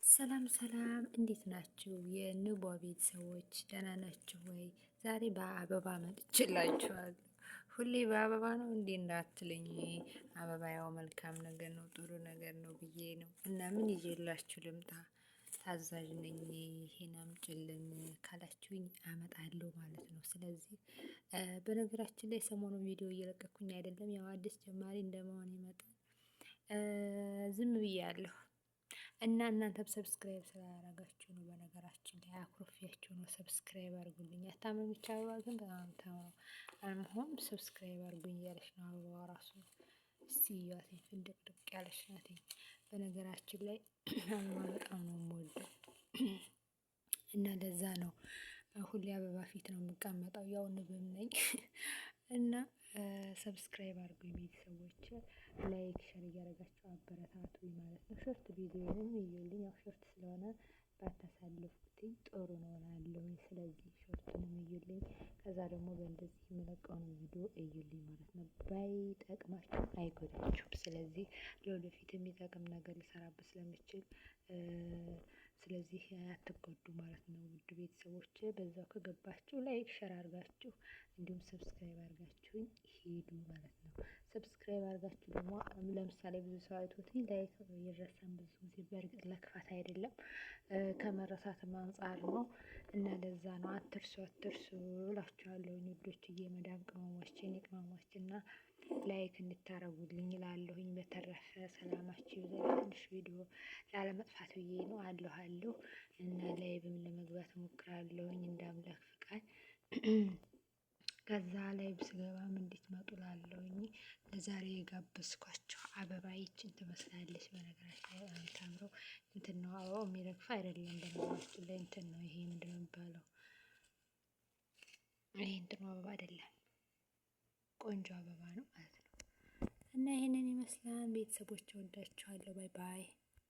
ሰላም ሰላም፣ እንዴት ናችሁ? የንቧ ቤተሰቦች ደህና ናችሁ ወይ? ዛሬ በአበባ መጥቼላችኋለሁ። ሁሌ በአበባ ነው እንዴ እንዳትለኝ፣ አበባ ያው መልካም ነገር ነው፣ ጥሩ ነገር ነው ብዬ ነው። እና ምን ይዤላችሁ ልምጣ? ታዛዥ ነኝ። ይሄን አምጪልን ካላችሁኝ አመጣለሁ ማለት ነው። ስለዚህ በነገራችን ላይ ሰሞኑን ቪዲዮ እየለቀኩኝ አይደለም፣ ያው አዲስ ጀማሪ እንደመሆን ይመጣል ዝም ብያለሁ። እና እናንተም ሰብስክራይብ ስላደረጋችሁ ነው። በነገራችን ላይ አኩርፊያችሁ ነው። ሰብስክራይብ አድርጉልኝ። ያታመመች አበባ ግን በጣም አሁን ሰብስክራይብ አድርጉኝ እያለች ነው አበባዋ ራሱ። እስቲ እያትኝ ፍንድቅድቅ ያለች ናት። በነገራችን ላይ አበባ በጣም ነው የምወደው እና ለዛ ነው ሁሌ አበባ ፊት ነው የምቀመጠው። ያው ንብም ነኝ እና ሰብስክራይብ አድርጉኝ ቤተሰቦች፣ ላይክ ሸር እያደረጋችሁ አበረታቱኝ ማለት ነው። ሾርት ቪዲዮንም እዩልኝ። ያው ሾርት ስለሆነ ባታሳልፉትኝ ጥሩ ነው እላለሁኝ። ስለዚህ ሾርቱንም እዩልኝ። ከዛ ደግሞ በእንደዚህ የምለቀውን ቪዲዮ እዩልኝ ማለት ነው። ባይጠቅማችሁ አይጎዳችሁም። ስለዚህ ለወደፊት የሚጠቅም ነገር ሊሰራበት ስለምችል ስለዚህ አትጎዱ ማለት ነው። ውድ ቤተሰቦች በዛው ከገባችሁ ላይክ ሸር አድርጋችሁ እንዲሁም ሰብስክራይብ አድርጋችሁኝ ሄዱ ማለት ነው። ሰብስክራይብ አድርጋችሁ ደግሞ ለምሳሌ ብዙ ሰው አይቶትኝ ላይክ ይረሳን ብዙ ጊዜ። በእርግጥ ለክፋት አይደለም ከመረሳትም አንጻር ነው እና ለዛ ነው። አትርሱ እላችኋለሁ ውዶችዬ፣ መዳም ቅመሞችን የቅመሞችና ላይክ እንድታረጉልኝ እላለሁኝ። በተረፈ ሰላማችሁ ይብዛ። ትንሽ ቪዲዮ ላለመጥፋት ብዬ ነው አለሁ እና ላይብም ለመግባት እሞክራለሁኝ እንደ አምላክ ፍቃድ። ከዛ ላይ ስገባም እንድትመጡ እላለሁኝ። ለዛሬ የጋበዝኳቸው አበባ ይችን ትመስላለች። በነገራችን ላይ የምታምረው እንትን ነው፣ አበባው የሚረግፍ አይደለም። በነገራችን ላይ እንትን ነው፣ ይሄ ምንድን ነው የሚባለው? ይሄ እንትን አበባ አይደለም፣ ቆንጆ አበባ ነው ማለት ነው። እና ይሄንን ይመስላል ቤተሰቦች፣ ወዳችኋለሁ። ባይ ባይ።